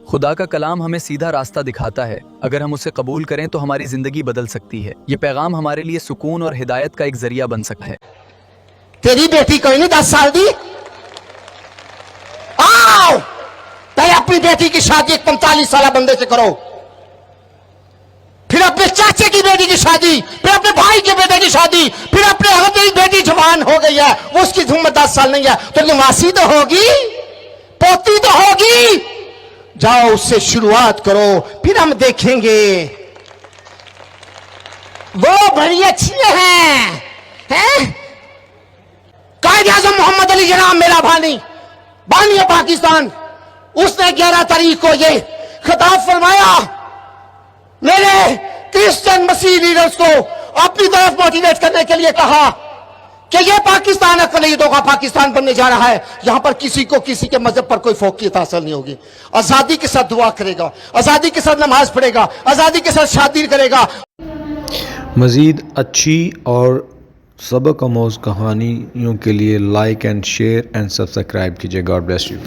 खुदा का कलाम हमें सीधा रास्ता दिखाता है। अगर हम उसे कबूल करें तो हमारी जिंदगी बदल सकती है। ये पैगाम हमारे लिए सुकून और हिदायत का एक जरिया बन सकता है। तेरी बेटी कोई नहीं 10 साल दी, आओ तय अपनी बेटी की शादी एक 45 साल बंदे से करो, फिर अपने चाचे की बेटी की शादी, फिर अपने भाई के बेटे की शादी, फिर अपने तेरी बेटी जवान हो गई है, वो उसकी उम्र 10 साल नहीं है तो नवासी तो होगी, पोती तो होगी। जाओ उससे शुरुआत करो, फिर हम देखेंगे। वो बड़ी अच्छी हैं? कायदे आज़म मोहम्मद अली जनाब मेरा बानी है पाकिस्तान, उसने 11 तारीख को ये खिताब फरमाया, मेरे क्रिश्चियन मसीह लीडर्स को अपनी तरफ मोटिवेट करने के लिए कहा कि ये पाकिस्तान अक़लीतों का पाकिस्तान बनने जा रहा है। यहां पर किसी को किसी के मजहब पर कोई फौकियत हासिल नहीं होगी। आजादी के साथ दुआ करेगा, आजादी के साथ नमाज पढ़ेगा, आजादी के साथ शादी करेगा। मज़ीद अच्छी और सबक आमोज़ कहानियों के लिए like and share and subscribe कीजिए। God bless you.